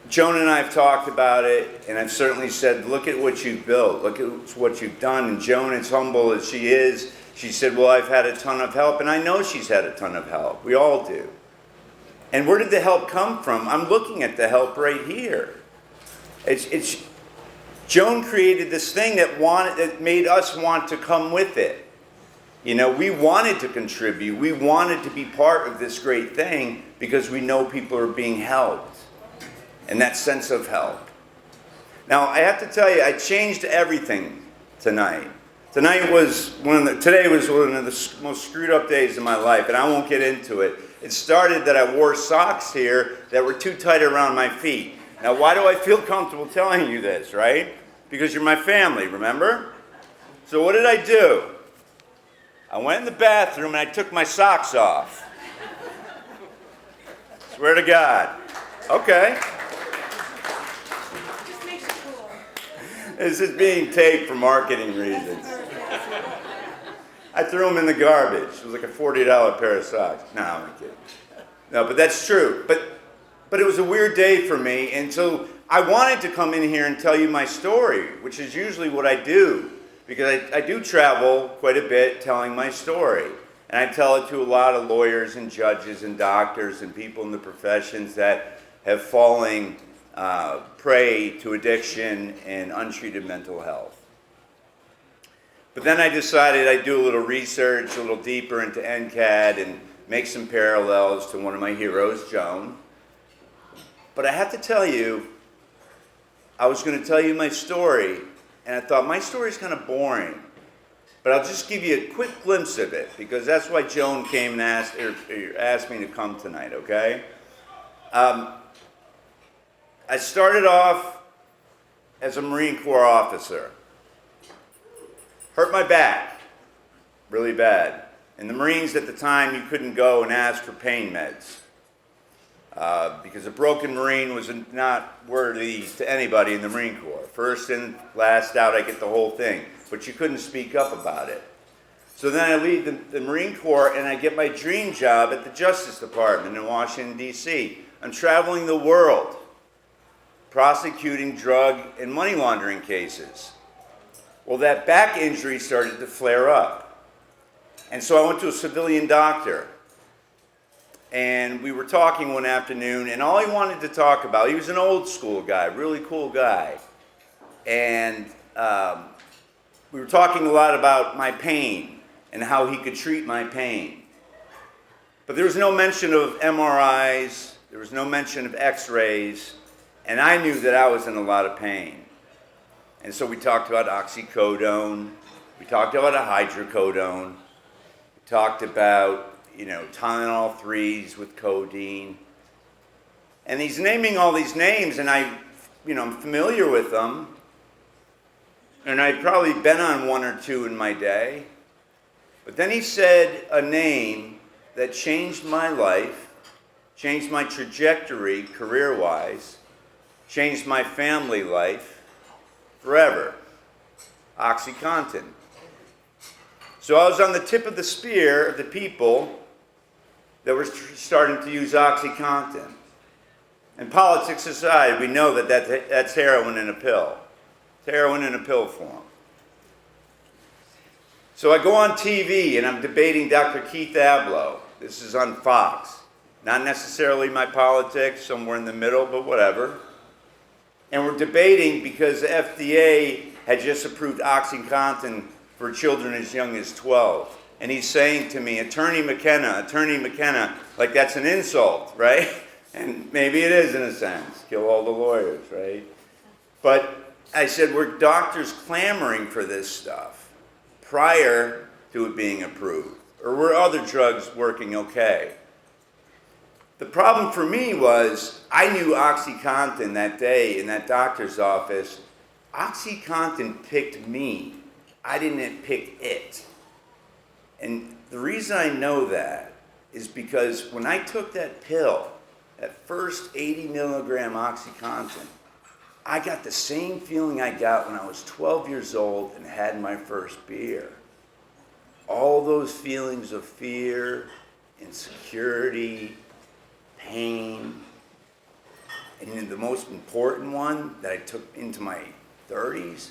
Joan and I have talked about it, and I've certainly said, look at what you've built, look at what you've done. And Joan, as humble as she is, she said, well, I've had a ton of help, and I know she's had a ton of help. We all do. And where did the help come from? I'm looking at the help right here. Joan created this thing that made us want to come with it. You know, we wanted to contribute. We wanted to be part of this great thing because we know people are being helped. And that sense of help. Now, I have to tell you, I changed everything tonight. Today was one of the most screwed up days of my life, and I won't get into it. It started that I wore socks here that were too tight around my feet. Now, why do I feel comfortable telling you this, right? Because you're my family, remember? So what did I do? I went in the bathroom and I took my socks off. Swear to God. Okay. This is being taped for marketing reasons. I threw them in the garbage. It was like a $40 pair of socks. No, I'm kidding. No, but that's true. But it was a weird day for me, and so I wanted to come in here and tell you my story, which is usually what I do, because I do travel quite a bit telling my story. And I tell it to a lot of lawyers and judges and doctors and people in the professions that have fallen prey to addiction and untreated mental health. But then I decided I'd do a little research, a little deeper into NCADD and make some parallels to one of my heroes, Joan. But I have to tell you, I was going to tell you my story, and I thought my story is kind of boring. But I'll just give you a quick glimpse of it, because that's why Joan came and asked me to come tonight, okay? I started off as a Marine Corps officer. Hurt my back really bad. In the Marines at the time, you couldn't go and ask for pain meds because a broken Marine was not worthy to anybody in the Marine Corps. First in, last out, I get the whole thing. But you couldn't speak up about it. So then I leave the Marine Corps and I get my dream job at the Justice Department in Washington, D.C. I'm traveling the world, prosecuting drug and money laundering cases. Well, that back injury started to flare up. And so I went to a civilian doctor. And we were talking one afternoon, and all he wanted to talk about, he was an old school guy, really cool guy. And we were talking a lot about my pain and how he could treat my pain. But there was no mention of MRIs, there was no mention of x-rays, and I knew that I was in a lot of pain. And so we talked about oxycodone, we talked about a hydrocodone, we talked about, Tylenol 3s with codeine. And he's naming all these names, and I'm familiar with them. And I'd probably been on one or two in my day. But then he said a name that changed my life, changed my trajectory career-wise, changed my family life forever. OxyContin. So I was on the tip of the spear of the people that were starting to use OxyContin. And politics aside, we know that that's heroin in a pill. It's heroin in a pill form. So I go on TV and I'm debating Dr. Keith Abloh. This is on Fox. Not necessarily my politics, somewhere in the middle, but whatever. And we're debating because the FDA had just approved OxyContin for children as young as 12. And he's saying to me, Attorney McKenna, like that's an insult, right? And maybe it is in a sense, kill all the lawyers, right? But I said, were doctors clamoring for this stuff prior to it being approved? Or were other drugs working okay? The problem for me was, I knew OxyContin that day in that doctor's office. OxyContin picked me. I didn't pick it. And the reason I know that is because when I took that pill, that first 80 milligram OxyContin, I got the same feeling I got when I was 12 years old and had my first beer. All those feelings of fear, insecurity, pain, and then the most important one that I took into my 30s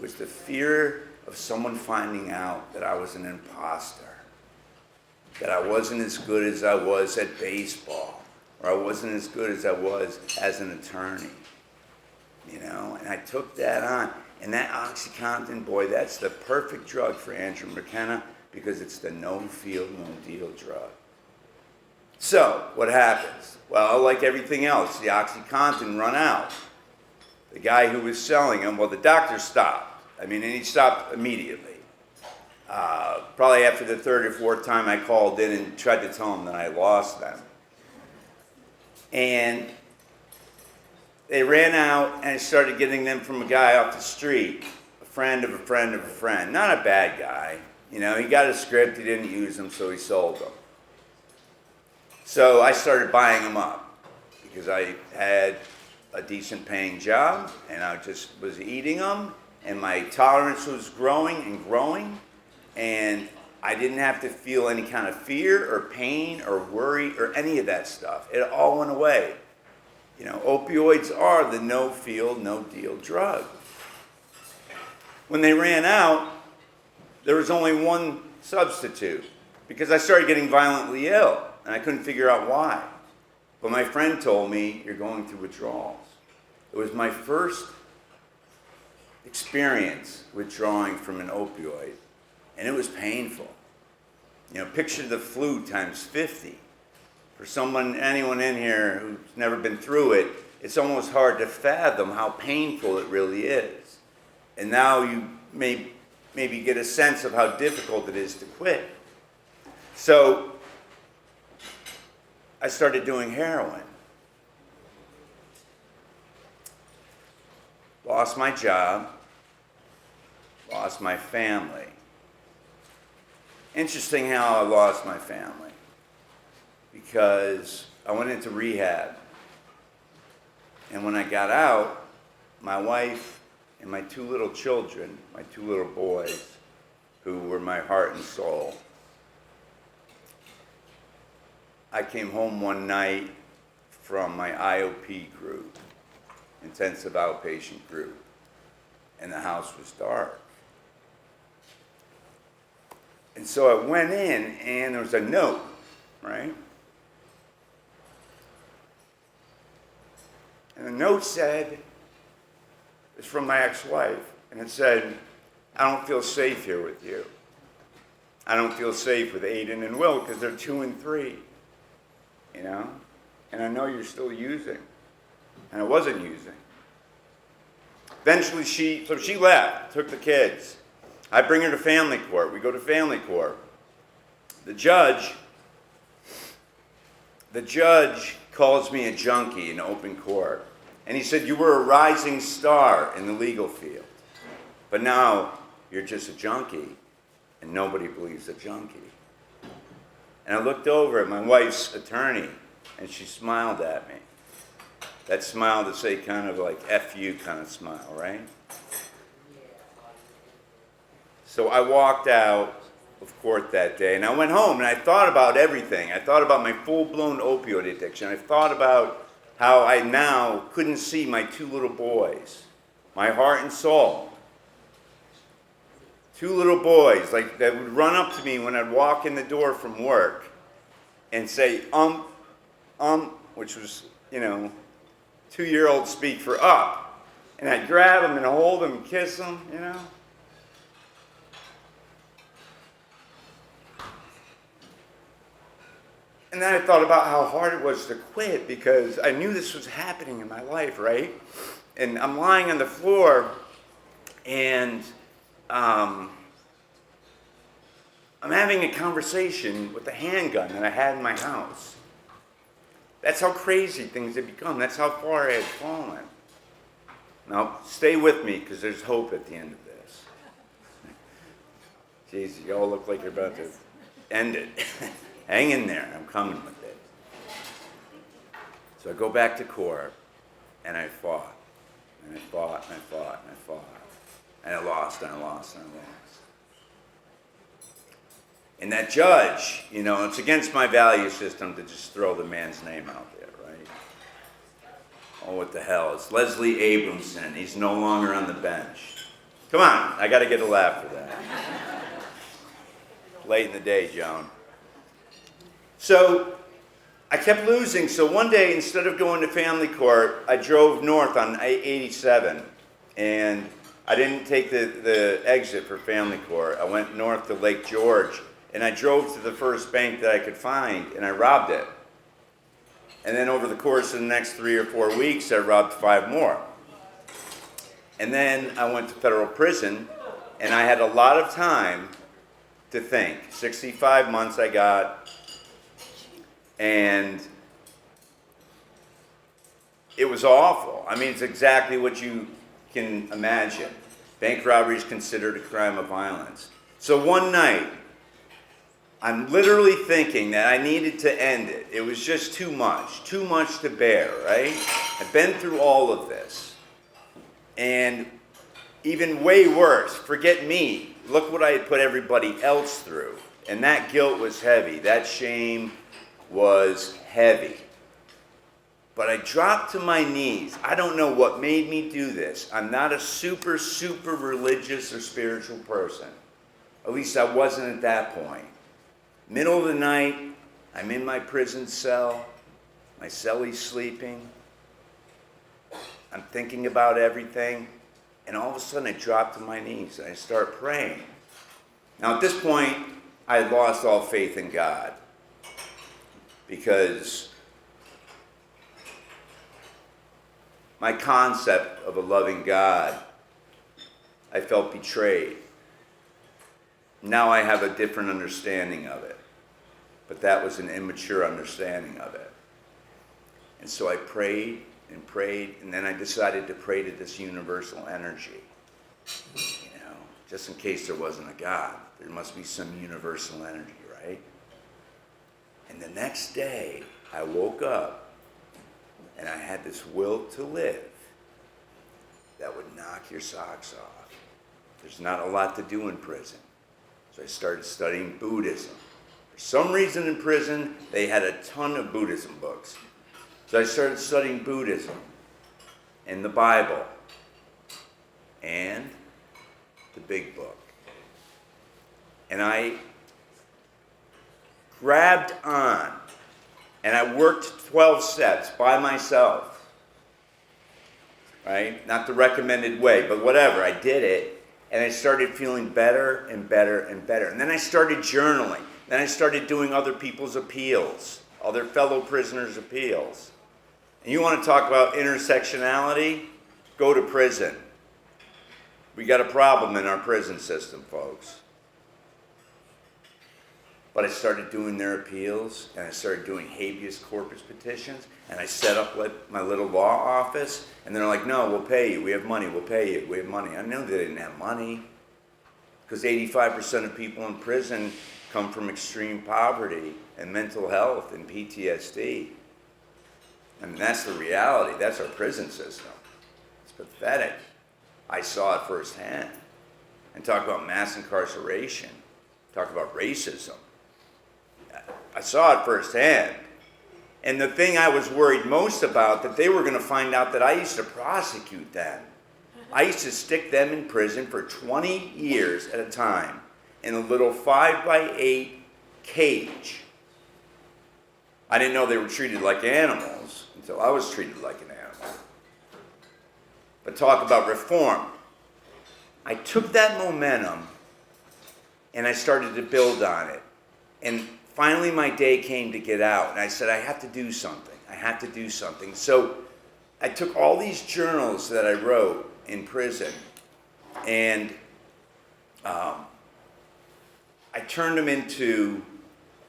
was the fear of someone finding out that I was an imposter, that I wasn't as good as I was at baseball, or I wasn't as good as I was as an attorney, and I took that on. And that OxyContin, boy, that's the perfect drug for Andrew McKenna because it's the no-feel, no-deal drug. So, what happens? Well, like everything else, the OxyContin run out. The guy who was selling them, well, the doctor stopped. And he stopped immediately. Probably after the third or fourth time I called in and tried to tell him that I lost them. And they ran out, and I started getting them from a guy off the street, a friend of a friend of a friend. Not a bad guy. He got a script, he didn't use them, so he sold them. So I started buying them up because I had a decent paying job, and I just was eating them. And my tolerance was growing and growing, and I didn't have to feel any kind of fear or pain or worry or any of that stuff. It all went away. Opioids are the no-feel, no-deal drug. When they ran out, there was only one substitute because I started getting violently ill and I couldn't figure out why. But my friend told me, you're going through withdrawals. It was my first experience withdrawing from an opioid, and it was painful. Picture the flu times 50. For anyone in here who's never been through it, it's almost hard to fathom how painful it really is. And now you maybe get a sense of how difficult it is to quit. So I started doing heroin. Lost my job, lost my family. Interesting how I lost my family, because I went into rehab. And when I got out, my wife and my 2 little children, my 2 little boys, who were my heart and soul, I came home one night from my IOP group, intensive outpatient group, and the house was dark. And so I went in, and there was a note, right? And the note said, it's from my ex-wife, and it said, I don't feel safe here with you. I don't feel safe with Aiden and Will because they're 2 and 3, And I know you're still using, and I wasn't using. Eventually she left, took the kids. I bring her to family court. We go to family court. The judge calls me a junkie in open court. And he said, you were a rising star in the legal field. But now you're just a junkie, and nobody believes a junkie. And I looked over at my wife's attorney, and she smiled at me. That smile to say kind of like F you kind of smile, right? So I walked out of court that day, and I went home, and I thought about everything. I thought about my full-blown opioid addiction. I thought about how I now couldn't see my 2 little boys, my heart and soul. 2 little boys that would run up to me when I'd walk in the door from work and say, which was, 2-year-old speak for up. And I'd grab them and hold them and kiss them, And then I thought about how hard it was to quit because I knew this was happening in my life, right? And I'm lying on the floor and I'm having a conversation with the handgun that I had in my house. That's how crazy things have become. That's how far I had fallen. Now, stay with me because there's hope at the end of this. Jeez, you all look like you're about to end it. Hang in there, I'm coming with it. So I go back to court, and I fought, and I fought, and I fought, and I fought. And I lost, and I lost, and I lost. And that judge, it's against my value system to just throw the man's name out there, right? Oh, what the hell. It's Leslie Abramson. He's no longer on the bench. Come on, I got to get a laugh for that. Late in the day, Joan. So I kept losing. So one day, instead of going to family court, I drove north on 87. And I didn't take the exit for family court. I went north to Lake George. And I drove to the first bank that I could find, and I robbed it. And then over the course of the next 3 or 4 weeks, I robbed 5 more. And then I went to federal prison, and I had a lot of time to think. 65 months I got, and it was awful. I mean, it's exactly what you can imagine. Bank robbery is considered a crime of violence. So one night, I'm literally thinking that I needed to end it. It was just too much to bear, right? I've been through all of this. And even way worse, forget me. Look what I had put everybody else through. And that guilt was heavy. That shame was heavy. But I dropped to my knees. I don't know what made me do this. I'm not a super religious or spiritual person. At least I wasn't at that point. Middle of the night, I'm in my prison cell. My cellie's sleeping. I'm thinking about everything. And all of a sudden I drop to my knees and I start praying. Now at this point, I had lost all faith in God. Because my concept of a loving God, I felt betrayed. Now I have a different understanding of it. But that was an immature understanding of it. And so I prayed and prayed, and then I decided to pray to this universal energy. You know, just in case there wasn't a God, there must be some universal energy, right? And the next day, I woke up, and I had this will to live that would knock your socks off. There's not a lot to do in prison. So I started studying Buddhism. For some reason in prison, they had a ton of Buddhism books. So I started studying Buddhism and the Bible and the Big Book. And I grabbed on and I worked 12 steps by myself. Right? Not the recommended way, but whatever. I did it and I started feeling better and better and better. And then I started journaling. Then I started doing other people's appeals, other fellow prisoners' appeals. And you want to talk about intersectionality? Go to prison. We got a problem in our prison system, folks. But I started doing their appeals, and I started doing habeas corpus petitions, and I set up my little law office, and they're like, no, we'll pay you. We have money. We'll pay you. We have money. I knew they didn't have money, because 85% of people in prison come from extreme poverty and mental health and PTSD. I mean, that's the reality. That's our prison system. It's pathetic. I saw it firsthand. And talk about mass incarceration. Talk about racism. I saw it firsthand. And the thing I was worried most about, that they were going to find out that I used to prosecute them. I used to stick them in prison for 20 years at a time in a little 5x8 cage. I didn't know they were treated like animals until I was treated like an animal. But talk about reform. I took that momentum and I started to build on it. And finally my day came to get out, and I said, I have to do something. I have to do something. So I took all these journals that I wrote in prison, and I turned them into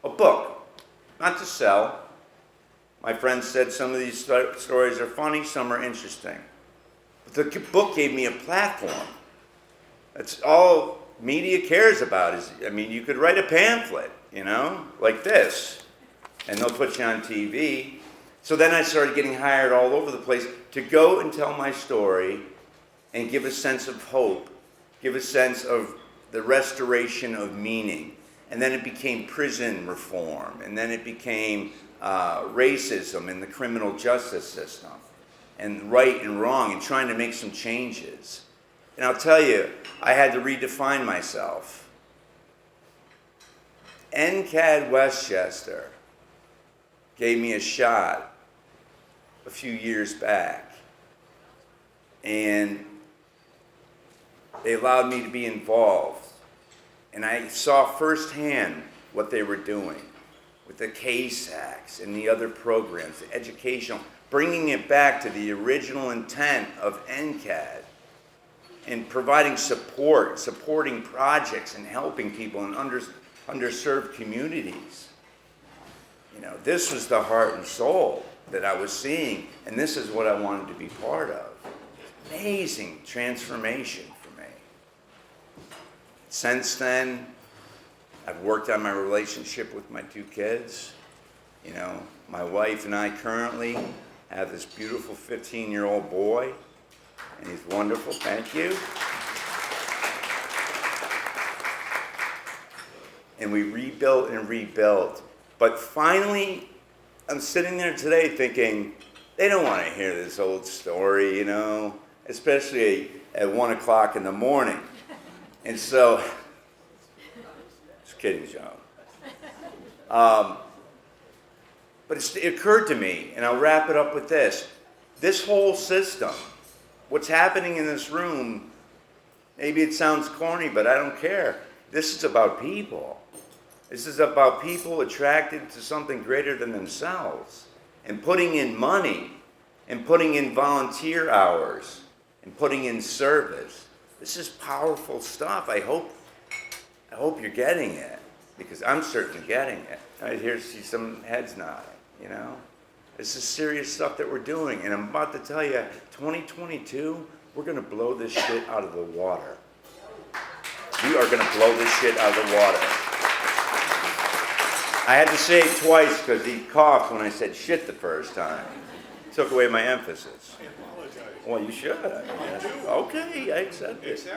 a book, not to sell. My friends said some of these stories are funny, some are interesting. But the book gave me a platform. That's all media cares about is, I mean, you could write a pamphlet, you know, like this, and they'll put you on TV. So then I started getting hired all over the place to go and tell my story and give a sense of hope, give a sense of the restoration of meaning. And then it became prison reform, and then it became racism in the criminal justice system, and right and wrong, and trying to make some changes. And I'll tell you, I had to redefine myself. NCADD Westchester gave me a shot a few years back, and they allowed me to be involved. And I saw firsthand what they were doing with the KSACs and the other programs, the educational, bringing it back to the original intent of NCADD and providing support, supporting projects and helping people in underserved communities. You know, this was the heart and soul that I was seeing, and this is what I wanted to be part of. Amazing transformation for me. Since then, I've worked on my relationship with my two kids. You know, my wife and I currently have this beautiful 15-year-old boy, and he's wonderful, thank you. And we rebuilt and rebuilt. But finally, I'm sitting there today thinking, They don't want to hear this old story, you know, especially at 1 o'clock in the morning. And so, just kidding, John. But it occurred to me, and I'll wrap it up with this. This whole system, what's happening in this room, maybe it sounds corny, but I don't care. This is about people. This is about people attracted to something greater than themselves and putting in money and putting in volunteer hours and putting in service. This is powerful stuff. I hope you're getting it, because I'm certainly getting it. I see some heads nodding, you know? This is serious stuff that we're doing, and I'm about to tell you, 2022, we're gonna blow this shit out of the water. We are gonna blow this shit out of the water. I had to say it twice because he coughed when I said shit the first time. Took away my emphasis. Well, you should. Okay, I accept it.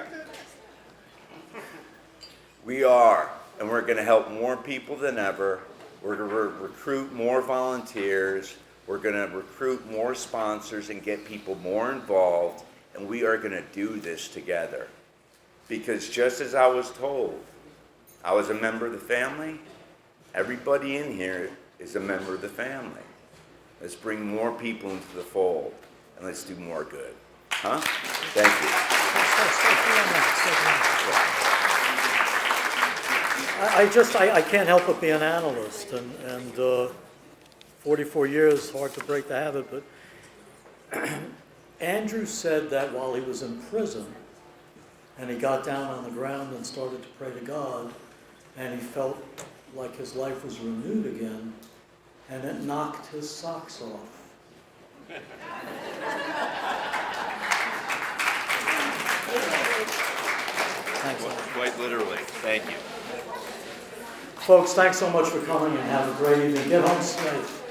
We are, and we're going to help more people than ever. We're going to recruit more volunteers. We're going to recruit more sponsors and get people more involved. And we are going to do this together. Because just as I was told, I was a member of the family. Everybody in here is a member of the family. Let's bring more people into the fold, and let's do more good. Huh? Thank you. I can't help but be an analyst, and 44 years, hard to break the habit, but Andrew said that while he was in prison, and he got down on the ground and started to pray to God, and he felt like his life was renewed again, and it knocked his socks off. Thanks. Quite literally. Thank you. Folks, thanks so much for coming, and have a great evening. Get home safe.